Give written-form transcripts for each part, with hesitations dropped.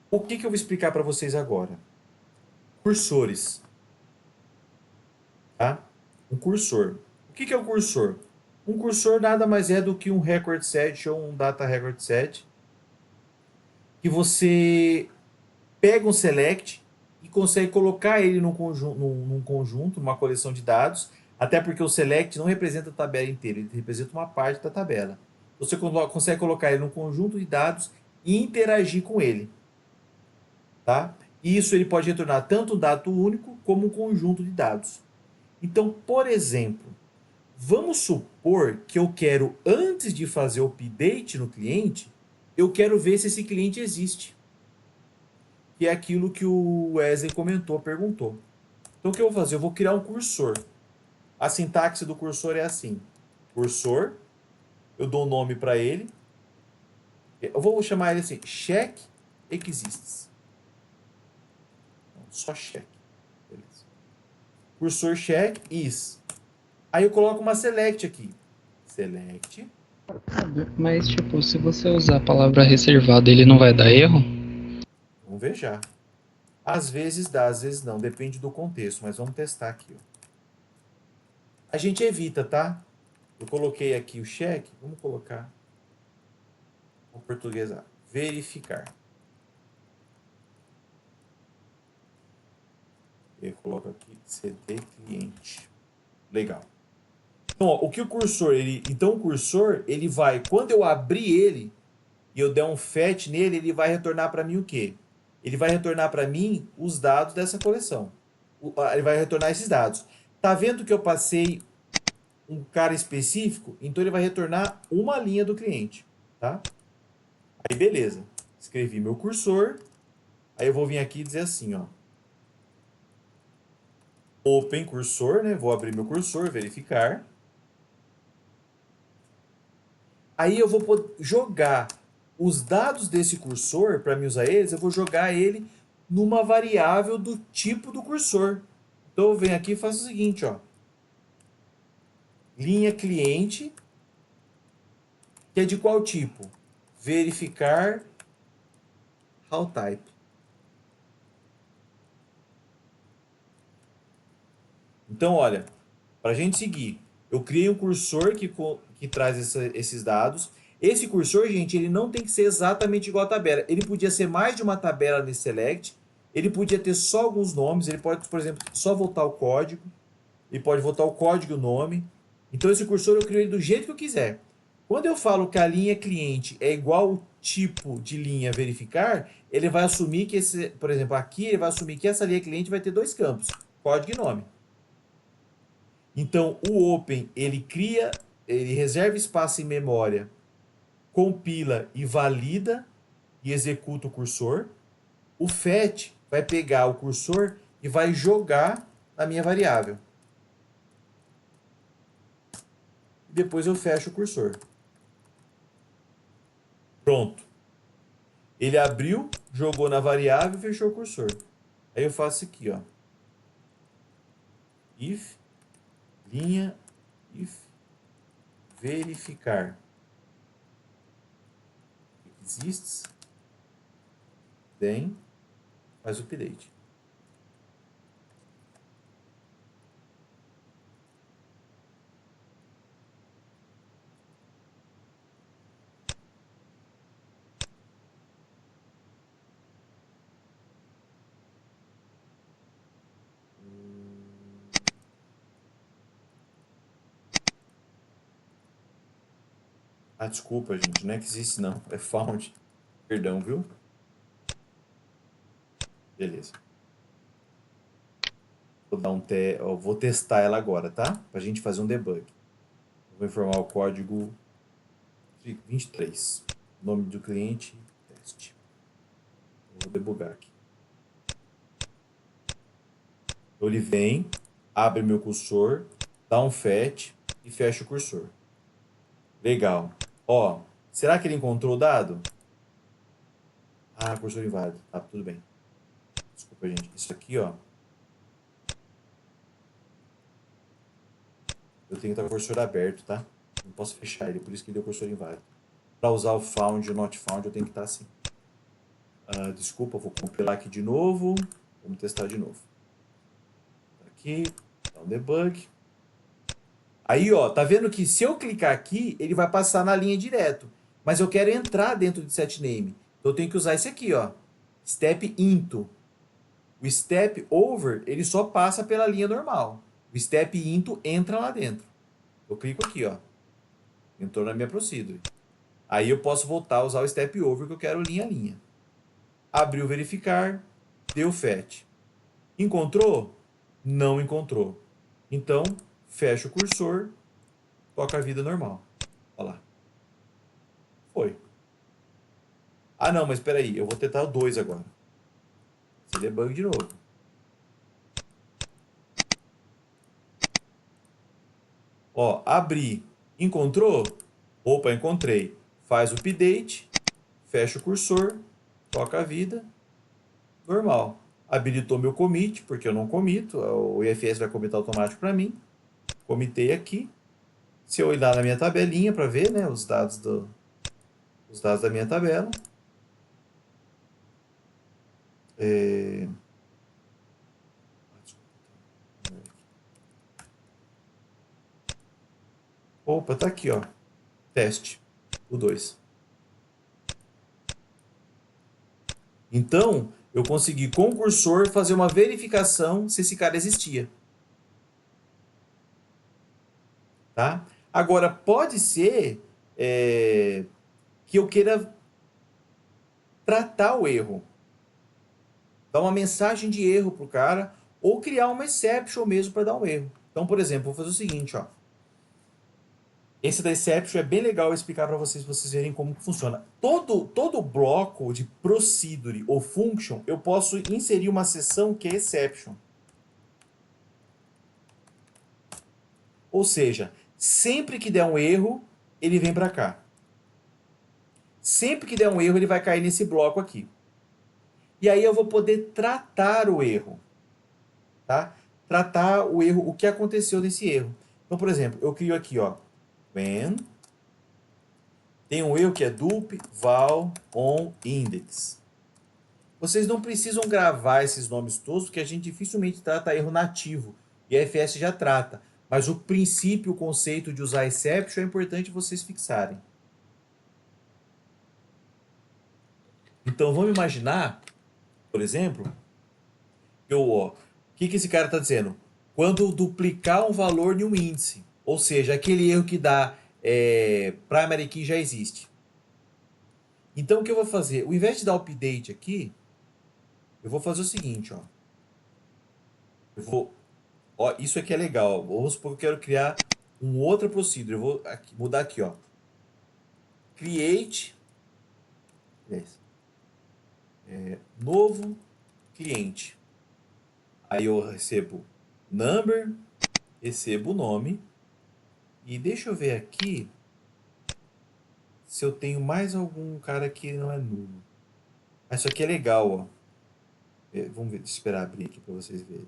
O que eu vou explicar para vocês agora? Cursores, tá? Um cursor. O que é um cursor? Um cursor nada mais é do que um record set ou um data record set que você pega um select e consegue colocar ele num conjunto, numa coleção de dados, até porque o select não representa a tabela inteira, ele representa uma parte da tabela. Você consegue colocar ele num conjunto de dados e interagir com ele, tá? E isso ele pode retornar tanto um dado único como um conjunto de dados. Então, por exemplo, vamos supor que eu quero, antes de fazer o update no cliente, eu quero ver se esse cliente existe. Que é aquilo que o Wesley comentou, perguntou. Então o que eu vou fazer? Eu vou criar um cursor. A sintaxe do cursor é assim: cursor, eu dou um nome para ele. Eu vou chamar ele assim: check exists. Só check. Beleza. Cursor check is. Aí eu coloco uma select aqui. Select. Mas, tipo, se você usar a palavra reservado, ele não vai dar erro? Vamos ver já. Às vezes dá, às vezes não. Depende do contexto, mas vamos testar aqui. Ó. A gente evita, tá? Eu coloquei aqui o check. Vamos colocar o português. Verificar. Eu coloco aqui CD cliente. Legal. Então, ó, o que o cursor, então o cursor, ele vai, quando eu abrir ele e eu der um fetch nele, ele vai retornar para mim o quê? Ele vai retornar para mim os dados dessa coleção. Ele vai retornar esses dados. Tá vendo que eu passei um cara específico? Então ele vai retornar uma linha do cliente, tá? Aí beleza. Escrevi meu cursor. Aí eu vou vir aqui e dizer assim, ó. Open cursor, né? Vou abrir meu cursor, verificar. Aí eu vou jogar os dados desse cursor, para me usar eles, eu vou jogar ele numa variável do tipo do cursor. Então eu venho aqui e faço o seguinte, ó. Linha cliente, que é de qual tipo? Verificar how type. Então, olha, para a gente seguir, eu criei um cursor que traz esses dados. Esse cursor, gente, ele não tem que ser exatamente igual à tabela. Ele podia ser mais de uma tabela nesse select. Ele podia ter só alguns nomes. Ele pode, por exemplo, só voltar o código. Ele pode voltar o código e o nome. Então, esse cursor eu crio ele do jeito que eu quiser. Quando eu falo que a linha cliente é igual ao tipo de linha verificar, ele vai assumir que esse, por exemplo, aqui ele vai assumir que essa linha cliente vai ter dois campos, código e nome. Então, o Open, ele cria, ele reserva espaço em memória, compila e valida e executa o cursor. O Fetch vai pegar o cursor e vai jogar na minha variável. E depois eu fecho o cursor. Pronto. Ele abriu, jogou na variável e fechou o cursor. Aí eu faço aqui, ó. If, linha, if, verificar. Exists, then, faz o update. Ah, desculpa, gente. Não é que existe, não. É found. Perdão, viu? Beleza. Vou dar vou testar ela agora, tá? Pra gente fazer um debug. Vou informar o código 23. Nome do cliente, teste. Vou debugar aqui. Então ele vem, abre meu cursor, dá um fetch e fecha o cursor. Legal. Ó, será que ele encontrou o dado? Ah, cursor inválido. Tá, tudo bem. Desculpa, gente. Isso aqui, ó. Eu tenho que estar com o cursor aberto, tá? Não posso fechar ele, por isso que deu cursor inválido. Para usar o found e o not found, eu tenho que estar assim. Desculpa, vou compilar aqui de novo. Vamos testar de novo. Aqui, dá um debug. Aí, ó, tá vendo que se eu clicar aqui, ele vai passar na linha direto. Mas eu quero entrar dentro de setName. Então eu tenho que usar esse aqui, ó. Step into. O step over, ele só passa pela linha normal. O step into entra lá dentro. Eu clico aqui, ó. Entrou na minha procedure. Aí eu posso voltar a usar o step over que eu quero linha a linha. Abriu verificar, deu fetch. Encontrou? Não encontrou. Então, fecha o cursor, toca a vida normal. Olha lá. Foi. Ah, não, mas espera aí, eu vou tentar o 2 agora. Se debug de novo. Ó, abri. Encontrou? Opa, encontrei. Faz o update, fecha o cursor, toca a vida, normal. Habilitou meu commit, porque eu não comito, o IFS vai comitar automático para mim. Comitei aqui. Se eu olhar na minha tabelinha para ver, né, os dados da minha tabela. É... Opa, tá aqui, ó. Teste. O 2. Então, eu consegui com o cursor fazer uma verificação se esse cara existia. Tá? Agora, pode ser que eu queira tratar o erro. Dar uma mensagem de erro pro cara ou criar uma exception mesmo para dar um erro. Então, por exemplo, vou fazer o seguinte, ó. Esse da exception é bem legal explicar para vocês verem como que funciona. Todo bloco de procedure ou function, eu posso inserir uma seção que é exception. Ou seja, sempre que der um erro, ele vem para cá. Sempre que der um erro, ele vai cair nesse bloco aqui. E aí eu vou poder tratar o erro. Tá? Tratar o erro, o que aconteceu nesse erro. Então, por exemplo, eu crio aqui, ó, when tem um erro que é dup val on index. Vocês não precisam gravar esses nomes todos, porque a gente dificilmente trata erro nativo. E a FS já trata. Mas o princípio, o conceito de usar exception é importante vocês fixarem. Então vamos imaginar, por exemplo, o que esse cara está dizendo? Quando duplicar um valor em um índice, ou seja, aquele erro que dá primary key já existe. Então o que eu vou fazer? Ao invés de dar update aqui, eu vou fazer o seguinte, ó. Isso aqui é legal. Vamos supor que eu quero criar um outro procedure. Eu vou mudar aqui, ó. Create novo cliente. Aí eu recebo number, recebo o nome. E deixa eu ver aqui se eu tenho mais algum cara que não é nulo. Isso aqui é legal, ó. Vamos ver, esperar abrir aqui para vocês verem.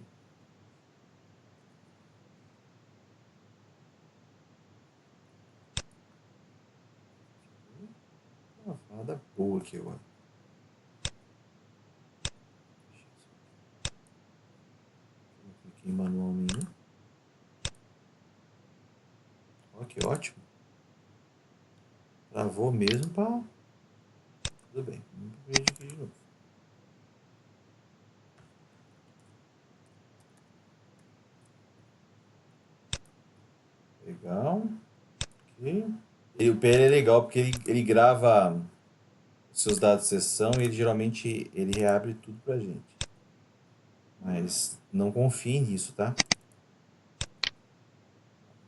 Uma falada boa aqui agora. Aqui manualmente. Ó, que ótimo. Travou mesmo para. Tudo bem. Vamos ver aqui de novo. Legal. Ok. O PL é legal porque ele grava os seus dados de sessão e ele geralmente ele reabre tudo pra gente. Mas não confie nisso, tá?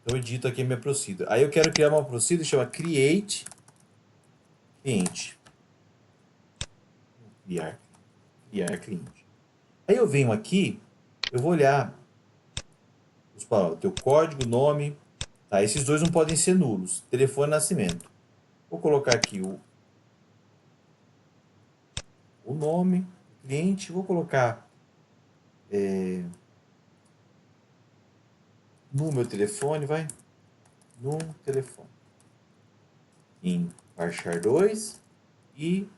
Então eu edito aqui a minha procedure. Aí eu quero criar uma procedure que chama create cliente. Criar cliente. Aí eu venho aqui, eu vou olhar o teu código, nome. Tá, esses dois não podem ser nulos. Telefone e nascimento. Vou colocar aqui o nome do cliente. Vou colocar no meu telefone, vai. No telefone. Em varchar 2 e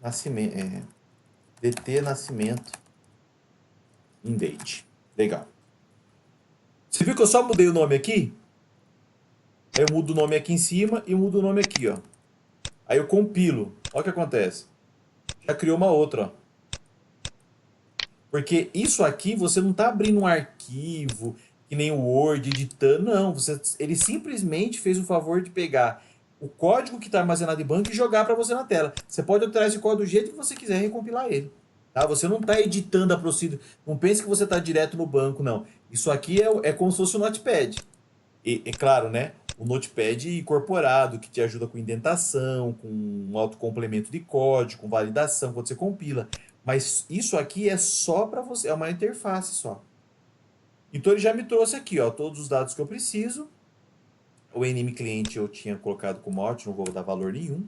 Nascimento, DT Nascimento in date. Legal. Você viu que eu só mudei o nome aqui? Aí eu mudo o nome aqui em cima e mudo o nome aqui, ó. Aí eu compilo. Olha o que acontece. Já criou uma outra, ó. Porque isso aqui você não está abrindo um arquivo que nem o Word, editando, não. Ele simplesmente fez o favor de pegar o código que está armazenado em banco e jogar para você na tela. Você pode alterar esse código do jeito que você quiser e recompilar ele. Tá? Você não está editando a Procedure. Não pense que você está direto no banco, não. Isso aqui é como se fosse o Notepad. E, é claro, né? O Notepad incorporado, que te ajuda com indentação, com um autocomplemento de código, com validação, quando você compila. Mas isso aqui é só para você, é uma interface só. Então ele já me trouxe aqui, ó, todos os dados que eu preciso. O NM cliente eu tinha colocado como out, não vou dar valor nenhum.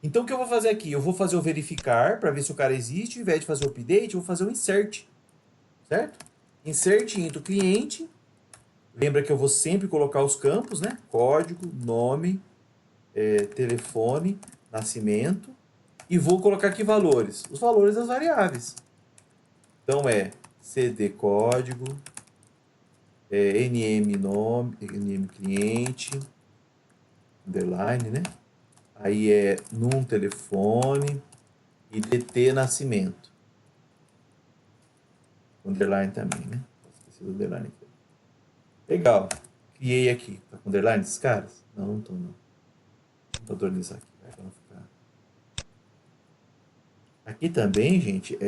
Então o que eu vou fazer aqui? Eu vou fazer o verificar para ver se o cara existe. Ao invés de fazer o update, eu vou fazer o insert. Certo? Insert into cliente. Lembra que eu vou sempre colocar os campos, né? Código, nome, telefone, nascimento. E vou colocar aqui valores. Os valores das variáveis. Então é cd código, nm nome, nm cliente, underline, né? Aí é num telefone e dt nascimento. Underline também, né? Esqueci do underline aqui. Legal. Criei aqui. Tá com underline esses caras? Não, não tô não. Vou padronizar aqui, vai, pra não ficar. Aqui também, gente,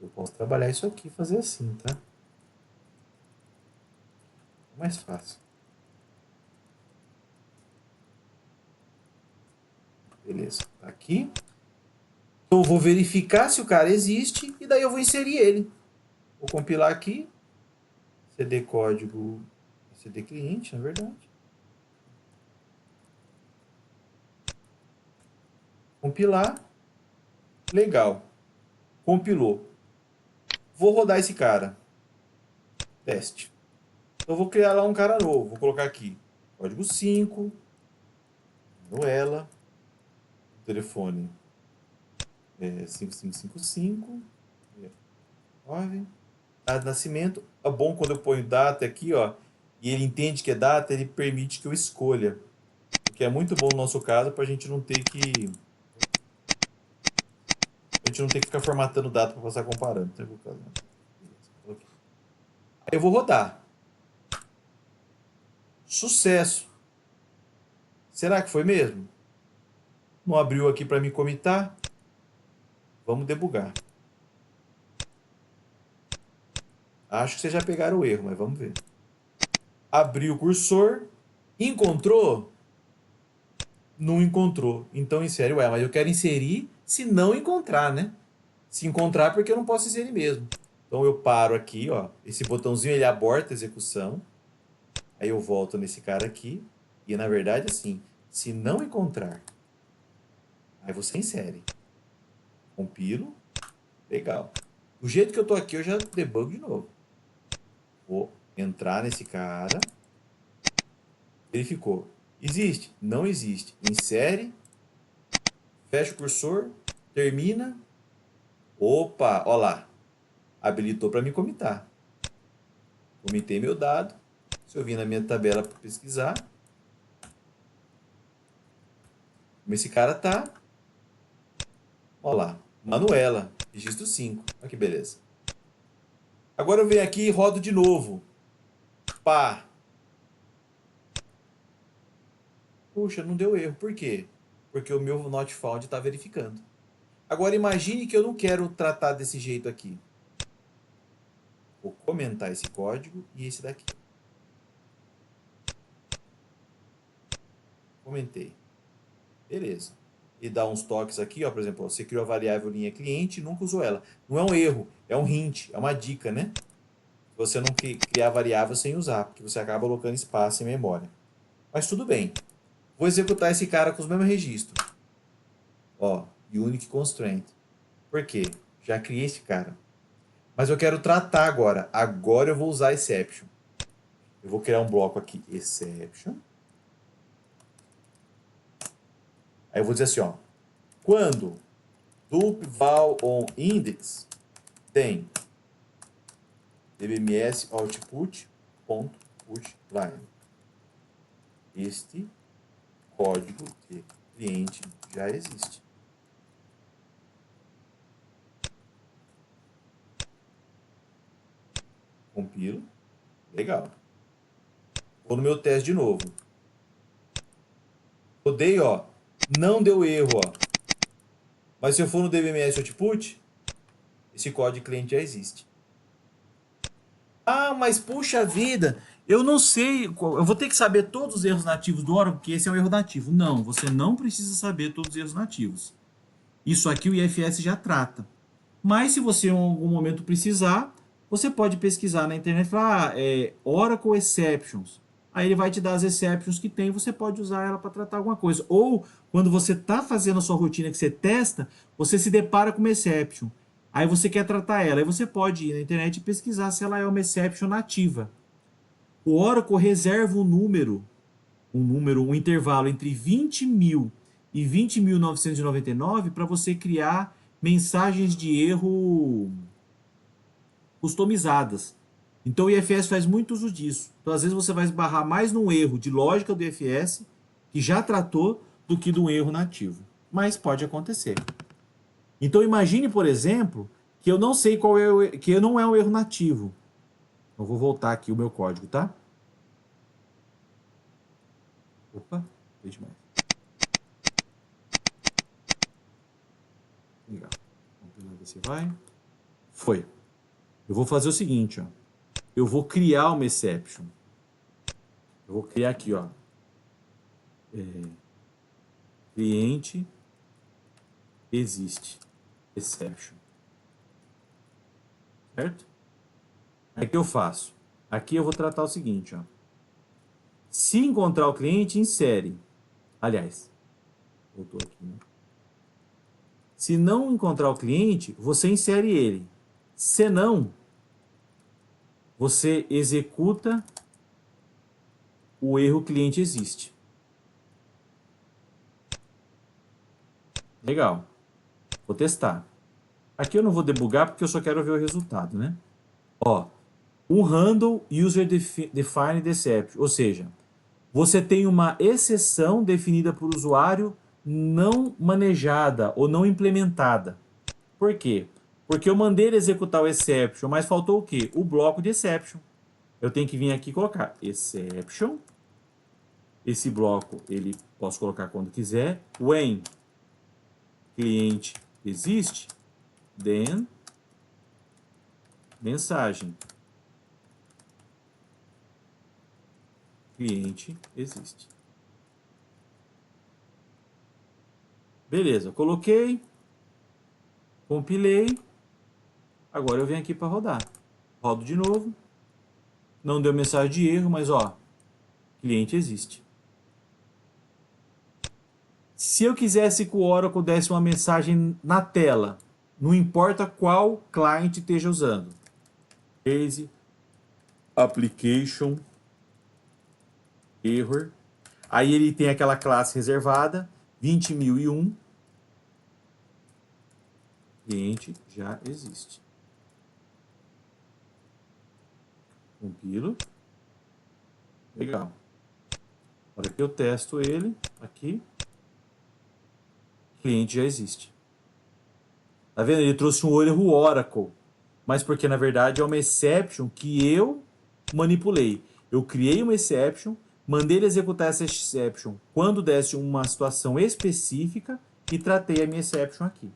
eu posso trabalhar isso aqui, fazer assim, tá? É mais fácil. Beleza. Tá aqui. Então eu vou verificar se o cara existe e daí eu vou inserir ele. Vou compilar aqui. CD código. CD cliente, na verdade. Compilar. Legal. Compilou. Vou rodar esse cara. Teste. Então eu vou criar lá um cara novo. Vou colocar aqui. Código 5. Manuela. Telefone 5555. 9. Data de nascimento. É bom quando eu ponho data aqui, ó. E ele entende que é data, ele permite que eu escolha. O que é muito bom no nosso caso para a gente não ter que. A gente não ter que ficar formatando data para passar comparando. Aí eu vou rodar. Sucesso. Será que foi mesmo? Não abriu aqui para me comitar? Vamos debugar. Acho que vocês já pegaram o erro, mas vamos ver. Abriu o cursor. Encontrou? Não encontrou. Então insere. Ué, mas eu quero inserir se não encontrar, né? Se encontrar, porque eu não posso inserir mesmo. Então eu paro aqui, ó. Esse botãozinho ele aborta a execução. Aí eu volto nesse cara aqui. E na verdade, assim, se não encontrar, aí você insere. Compilo. Legal. Do jeito que eu tô aqui, eu já debug de novo. Vou entrar nesse cara. Verificou. Existe? Não existe. Insere. Fecha o cursor. Termina. Opa, ó lá. Habilitou para me comitar. Comitei meu dado. Se eu vir na minha tabela para pesquisar, como esse cara tá, ó lá, Manuela, registro 5. Olha que beleza. Agora eu venho aqui e rodo de novo. Pá. Puxa, não deu erro. Por quê? Porque o meu not found está verificando. Agora imagine que eu não quero tratar desse jeito aqui. Vou comentar esse código e esse daqui. Comentei. Beleza. E dá uns toques aqui, ó, por exemplo, ó, você criou a variável linha cliente e nunca usou ela. Não é um erro, é um hint, é uma dica, né? Você não criar variável sem usar, porque você acaba colocando espaço em memória. Mas tudo bem. Vou executar esse cara com os mesmos registros. Ó, unique constraint. Por quê? Já criei esse cara. Mas eu quero tratar agora. Agora eu vou usar exception. Eu vou criar um bloco aqui, exception. Aí eu vou dizer assim, ó. Quando loop val on index tem dbms output ponto put line. Este código de cliente já existe. Compilo. Legal. Vou no meu teste de novo. Rodei, ó. Não deu erro, ó. Mas se eu for no dbms output, esse código de cliente já existe. Ah, mas puxa vida, eu não sei, eu vou ter que saber todos os erros nativos do Oracle, porque esse é um erro nativo. Não, você não precisa saber todos os erros nativos. Isso aqui o IFS já trata. Mas se você em algum momento precisar, você pode pesquisar na internet e falar, Oracle Exceptions. Aí ele vai te dar as exceptions que tem, você pode usar ela para tratar alguma coisa. Ou quando você está fazendo a sua rotina que você testa, você se depara com uma exception. Aí você quer tratar ela. Aí você pode ir na internet e pesquisar se ela é uma exception nativa. O Oracle reserva um intervalo entre 20.000 e 20.999 para você criar mensagens de erro customizadas. Então o IFS faz muito uso disso. Então às vezes você vai esbarrar mais num erro de lógica do IFS que já tratou do que de um erro nativo. Mas pode acontecer. Então imagine, por exemplo, que eu não sei qual é que não é um erro nativo. Eu vou voltar aqui o meu código, tá? Opa, fez demais. Legal. Vamos ver se vai. Foi. Eu vou fazer o seguinte, ó. Eu vou criar uma exception. Eu vou criar aqui, ó. Cliente existe. Exception. Certo? Aí o que eu faço? Aqui eu vou tratar o seguinte, ó. Se encontrar o cliente, insere. Aliás, voltou aqui, né? Se não encontrar o cliente, você insere ele. Se não, você executa o erro cliente existe. Legal. Vou testar. Aqui eu não vou debugar porque eu só quero ver o resultado, né? Ó, um handle user defined exception, ou seja, você tem uma exceção definida por usuário não manejada ou não implementada. Por quê? Porque eu mandei ele executar o exception, mas faltou o quê? O bloco de exception. Eu tenho que vir aqui e colocar exception. Esse bloco ele posso colocar quando quiser. When cliente existe, then mensagem cliente existe. Beleza, coloquei, compilei. Agora eu venho aqui para rodar. Rodo de novo. Não deu mensagem de erro, mas ó, cliente existe. Se eu quisesse que o Oracle desse uma mensagem na tela, não importa qual client esteja usando. Case, application, error. Aí ele tem aquela classe reservada, 20.001. Cliente já existe. Compilo. Legal. Agora que eu testo ele, aqui, cliente já existe. Tá vendo? Ele trouxe um erro Oracle. Mas porque na verdade é uma exception que eu manipulei. Eu criei uma exception, mandei ele executar essa exception quando desse uma situação específica e tratei a minha exception aqui.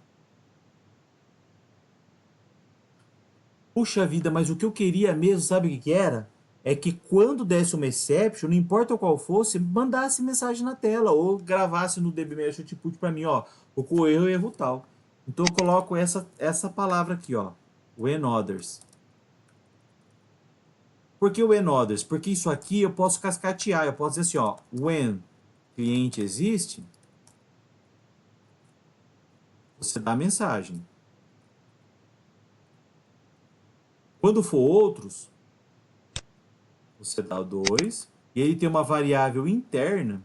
Puxa vida, mas o que eu queria mesmo, sabe o que era? É que quando desse uma exception, não importa qual fosse, mandasse mensagem na tela ou gravasse no dbMesh output para mim, ó, ocorreu o erro tal. Então eu coloco essa palavra aqui, ó, when others. Por que when others? Porque isso aqui eu posso cascatear, eu posso dizer assim, ó, when cliente existe, você dá a mensagem. Quando for outros, você dá o 2, e ele tem uma variável interna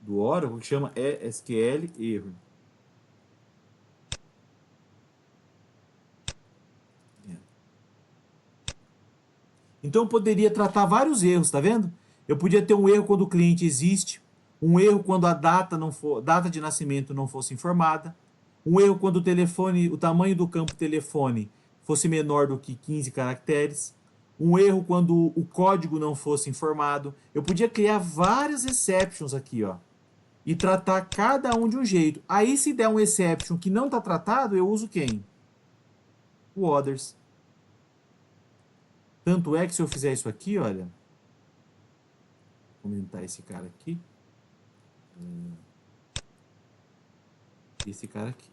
do Oracle que chama ESQL erro. Então eu poderia tratar vários erros, tá vendo? Eu podia ter um erro quando o cliente existe, um erro quando a data de nascimento não fosse informada, um erro quando o telefone, o tamanho do campo telefone fosse menor do que 15 caracteres, um erro quando o código não fosse informado. Eu podia criar várias exceptions aqui, ó, e tratar cada um de um jeito. Aí se der um exception que não está tratado, eu uso quem? O others. Tanto é que se eu fizer isso aqui, olha, vou aumentar esse cara aqui, esse cara aqui.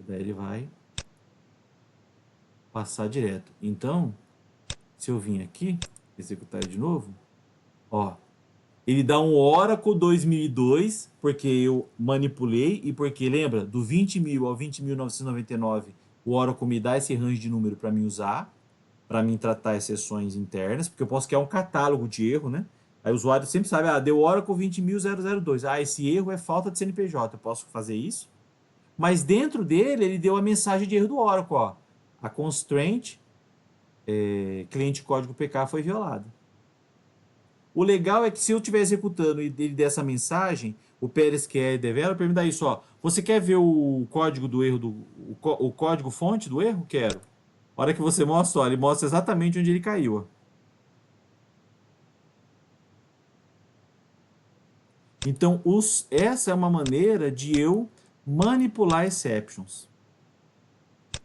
Daí ele vai passar direto. Então, se eu vim aqui, executar de novo, ó, ele dá um Oracle 2002, porque eu manipulei e porque, lembra, do 20.000 ao 20.999, o Oracle me dá esse range de número para mim usar, para mim tratar exceções internas, porque eu posso criar um catálogo de erro, né? Aí o usuário sempre sabe, deu Oracle 20.002. Esse erro é falta de CNPJ, eu posso fazer isso? Mas dentro dele, ele deu a mensagem de erro do Oracle, ó. A constraint cliente código PK foi violada. O legal é que se eu estiver executando e ele der essa mensagem, o Pérez, que é developer, me dá isso, ó. Você quer ver o código do erro, o código fonte do erro? Quero. A hora que você mostra, ó, ele mostra exatamente onde ele caiu, ó. Então, essa é uma maneira de eu manipular exceptions.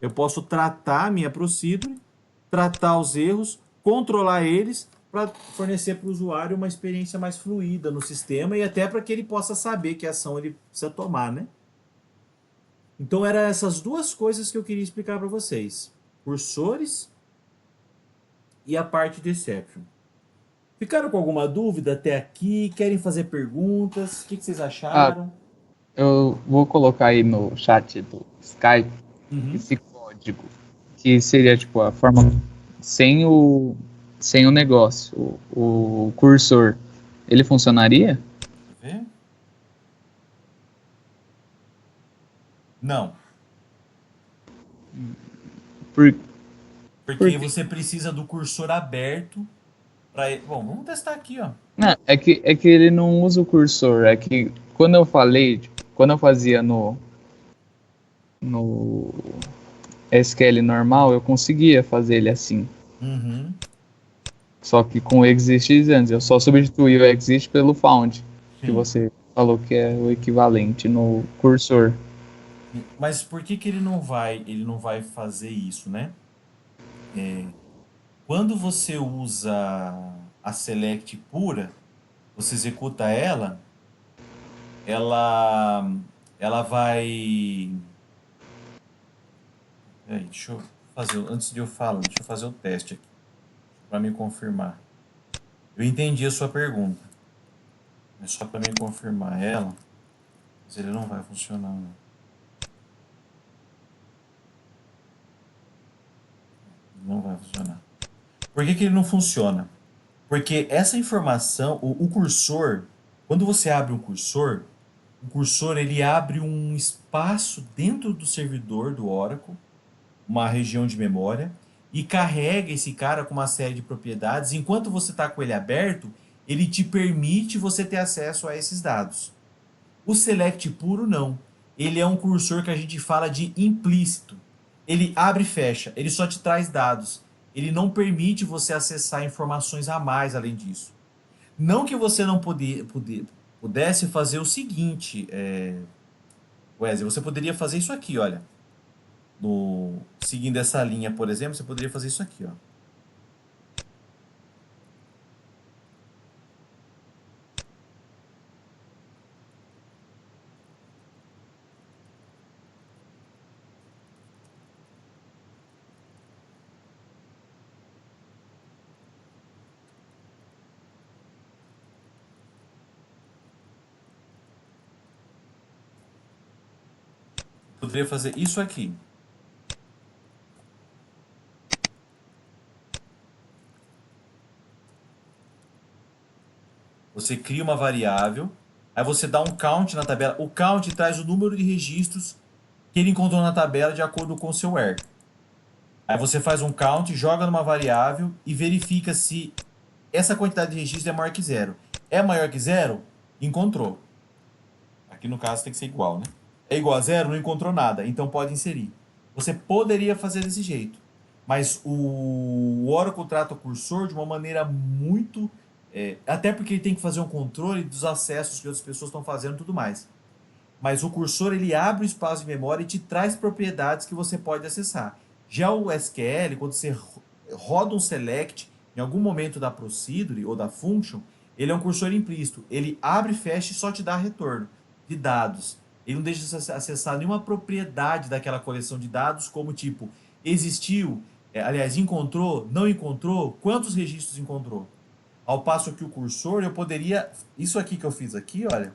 Eu posso tratar a minha procedure, tratar os erros, controlar eles para fornecer para o usuário uma experiência mais fluida no sistema e até para que ele possa saber que ação ele precisa tomar, né? Então, eram essas duas coisas que eu queria explicar para vocês. Cursores e a parte de exception. Ficaram com alguma dúvida até aqui? Querem fazer perguntas? O que vocês Ah, acharam? eu vou colocar aí no chat do Skype Uhum. esse código, que seria tipo a forma sem o negócio, o cursor. Ele funcionaria? Quer ver? Não, Por, porque porque você precisa do cursor aberto para. Bom, vamos testar aqui, ó. não, é que ele não usa o cursor. É que quando eu falei, tipo, quando eu fazia no SQL normal, eu conseguia fazer ele assim. Uhum. Só que com o exist antes, eu só substituí o exist pelo found, que Sim. você falou que é o equivalente no cursor. Mas por que que ele não vai fazer isso, né? Quando você usa a select pura, você executa ela ela vai. Peraí, deixa eu fazer, antes de eu falar, deixa eu fazer o teste aqui para me confirmar. Eu entendi a sua pergunta, mas só para me confirmar ela, mas ele não vai funcionar, não. Não vai funcionar. Por que que ele não funciona? Porque essa informação, o cursor, quando você abre um cursor, o cursor ele abre um espaço dentro do servidor do Oracle, uma região de memória, e carrega esse cara com uma série de propriedades. Enquanto você está com ele aberto, ele te permite você ter acesso a esses dados. O select puro não. Ele é um cursor que a gente fala de implícito. Ele abre e fecha, ele só te traz dados. Ele não permite você acessar informações a mais além disso. Não que você não pudesse fazer o seguinte, Wesley, você poderia fazer isso aqui, olha. Seguindo essa linha, por exemplo, você poderia fazer isso aqui, ó. Poderia fazer isso aqui. Você cria uma variável, aí você dá um count na tabela. O count traz o número de registros que ele encontrou na tabela de acordo com o seu where. Aí você faz um count, joga numa variável e verifica se essa quantidade de registros é maior que zero. É maior que zero? Encontrou. Aqui no caso tem que ser igual, né? É igual a zero? Não encontrou nada, então pode inserir. Você poderia fazer desse jeito, mas o Oracle trata o cursor de uma maneira muito... até porque ele tem que fazer um controle dos acessos que outras pessoas estão fazendo e tudo mais. Mas o cursor ele abre o espaço de memória e te traz propriedades que você pode acessar. Já o SQL, quando você roda um select em algum momento da procedure ou da function, ele é um cursor implícito. Ele abre e fecha e só te dá retorno de dados. Ele não deixa você acessar nenhuma propriedade daquela coleção de dados, como tipo, existiu, aliás, encontrou, não encontrou, quantos registros encontrou. Ao passo que o cursor, eu poderia... Isso aqui que eu fiz aqui, olha,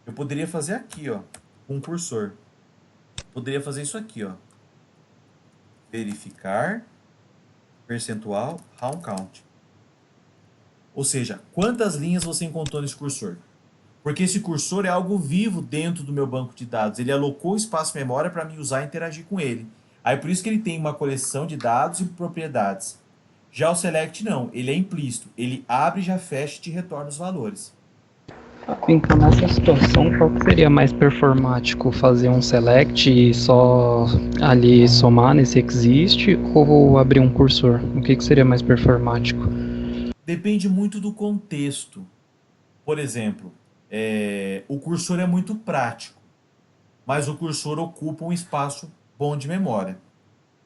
eu poderia fazer aqui, ó, com um cursor. Poderia fazer isso aqui, ó. Verificar, percentual, round count. Ou seja, quantas linhas você encontrou nesse cursor? Porque esse cursor é algo vivo dentro do meu banco de dados. Ele alocou espaço memória para me usar e interagir com ele. Aí por isso que ele tem uma coleção de dados e propriedades. Já o select não, ele é implícito. Ele abre, já fecha e te retorna os valores. Então, nessa situação, qual que seria mais performático? Fazer um select e só ali somar nesse exist ou abrir um cursor? O que seria mais performático? Depende muito do contexto. Por exemplo, o cursor é muito prático, mas o cursor ocupa um espaço bom de memória.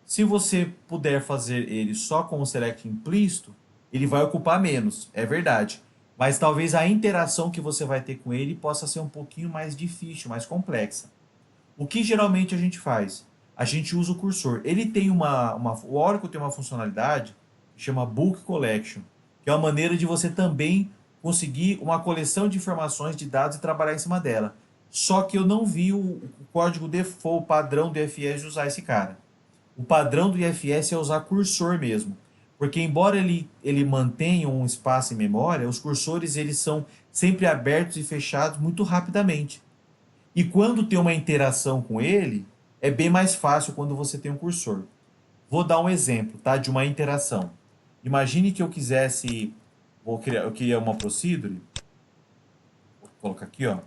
Se você puder fazer ele só com o select implícito, ele vai ocupar menos, é verdade. Mas talvez a interação que você vai ter com ele possa ser um pouquinho mais difícil, mais complexa. O que geralmente a gente faz? A gente usa o cursor. Ele tem o Oracle tem uma funcionalidade que chama Bulk Collection, que é uma maneira de você também conseguir uma coleção de informações de dados e trabalhar em cima dela. Só que eu não vi o código default, o padrão do IFS de usar esse cara. O padrão do IFS é usar cursor mesmo. Porque embora ele mantenha um espaço em memória, os cursores eles são sempre abertos e fechados muito rapidamente. E quando tem uma interação com ele, é bem mais fácil quando você tem um cursor. Vou dar um exemplo, tá, de uma interação. Imagine que eu quisesse, eu queria uma procedure. Vou colocar aqui, ó.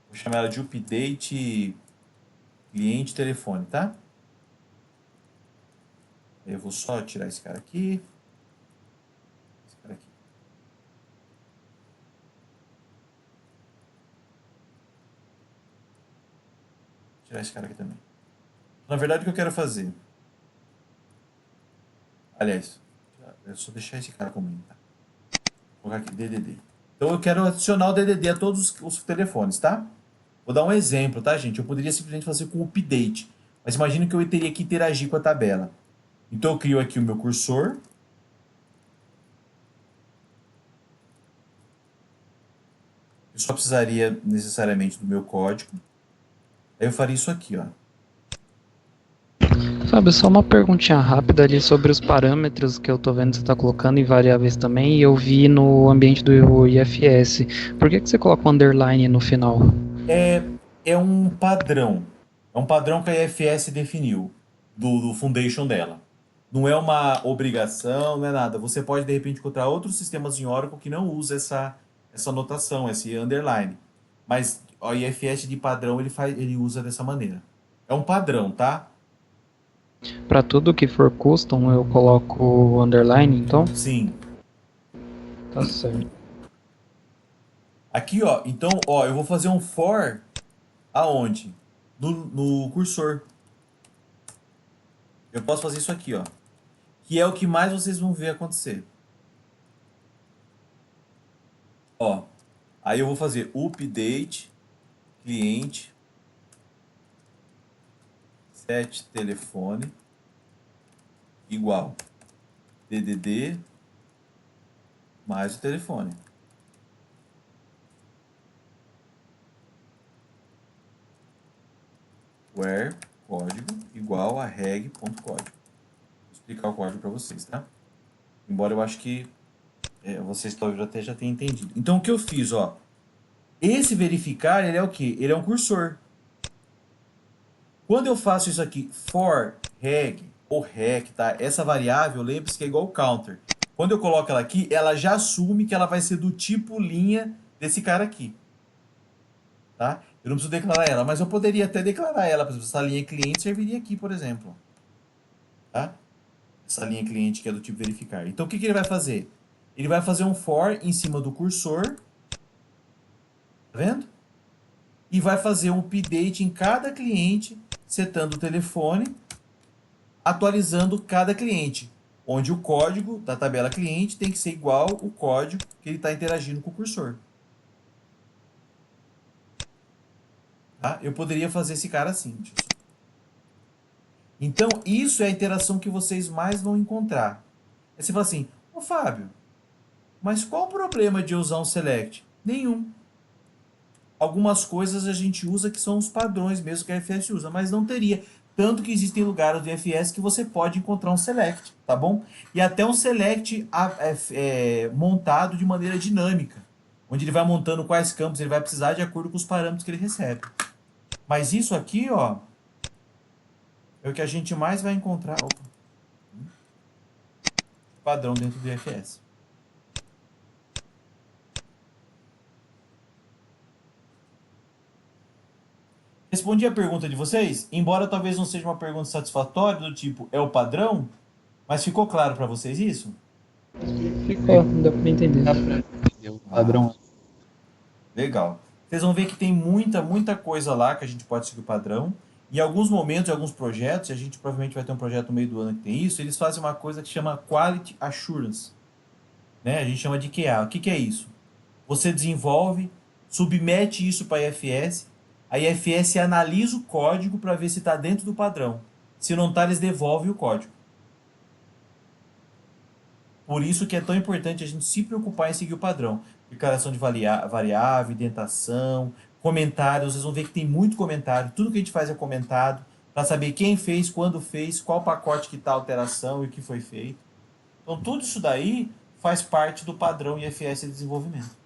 Vou chamar ela de update cliente telefone, tá? Eu vou só tirar esse cara aqui. Esse cara aqui. Vou tirar esse cara aqui também. Na verdade, o que eu quero fazer? Aliás, é só deixar esse cara comigo, tá? Vou colocar aqui DDD. Então eu quero adicionar o DDD a todos os telefones, tá? Vou dar um exemplo, tá, gente? Eu poderia simplesmente fazer com update. Mas imagina que eu teria que interagir com a tabela. Então eu crio aqui o meu cursor. Eu só precisaria necessariamente do meu código. Aí eu faria isso aqui, ó. Fábio, só uma perguntinha rápida ali sobre os parâmetros que eu tô vendo que você está colocando em variáveis também, e eu vi no ambiente do IFS. Por que você coloca um underline no final? É um padrão. É um padrão que a IFS definiu do foundation dela. Não é uma obrigação, não é nada. Você pode, de repente, encontrar outros sistemas em Oracle que não usam essa notação, esse underline. Mas o IFS de padrão ele usa dessa maneira. É um padrão, tá? Para tudo que for custom, eu coloco underline, então? Sim. Tá certo. Aqui, ó. Então, ó, eu vou fazer um for aonde? No cursor. Eu posso fazer isso aqui, ó. Que é o que mais vocês vão ver acontecer. Ó. Aí eu vou fazer update cliente set telefone igual DDD mais o telefone. Where código igual a reg.código. Vou explicar o código para vocês, tá? Embora eu acho que Vocês talvez até já tenham entendido. Então, o que eu fiz, ó? Esse verificar, ele é o quê? Ele é um cursor. Quando eu faço isso aqui, for reg ou rec, tá? Essa variável, lembre-se que é igual ao counter. Quando eu coloco ela aqui, ela já assume que ela vai ser do tipo linha desse cara aqui. Tá? Eu não preciso declarar ela, mas eu poderia até declarar ela. Por exemplo, essa linha cliente serviria aqui, por exemplo. Tá? Essa linha cliente que é do tipo verificar. Então, o que ele vai fazer? Ele vai fazer um for em cima do cursor. Tá vendo? E vai fazer um update em cada cliente, setando o telefone, atualizando cada cliente, onde o código da tabela cliente tem que ser igual o código que ele está interagindo com o cursor. Tá? Eu poderia fazer esse cara assim. Então, isso é a interação que vocês mais vão encontrar. Aí você fala assim, ô Fábio, mas qual o problema de usar um select? Nenhum. Algumas coisas a gente usa que são os padrões mesmo que a FS usa, mas não teria. Tanto que existem lugares do FS que você pode encontrar um select, tá bom? E até um select montado de maneira dinâmica, onde ele vai montando quais campos ele vai precisar de acordo com os parâmetros que ele recebe. Mas isso aqui, ó, é o que a gente mais vai encontrar. Opa. Padrão dentro do IFS. Respondi a pergunta de vocês? Embora talvez não seja uma pergunta satisfatória, do tipo, é o padrão? Mas ficou claro para vocês isso? Ficou, deu pra entender. Dá pra entender o padrão. Legal. Vocês vão ver que tem muita coisa lá que a gente pode seguir o padrão. Em alguns momentos, em alguns projetos, a gente provavelmente vai ter um projeto no meio do ano que tem isso, eles fazem uma coisa que chama Quality Assurance. Né? A gente chama de QA. O que é isso? Você desenvolve, submete isso para a IFS, a IFS analisa o código para ver se está dentro do padrão. Se não está, eles devolvem o código. Por isso que é tão importante a gente se preocupar em seguir o padrão. Declaração de variável, indentação, comentários. Vocês vão ver que tem muito comentário. Tudo que a gente faz é comentado para saber quem fez, quando fez, qual pacote que está a alteração e o que foi feito. Então, tudo isso daí faz parte do padrão IFS de desenvolvimento.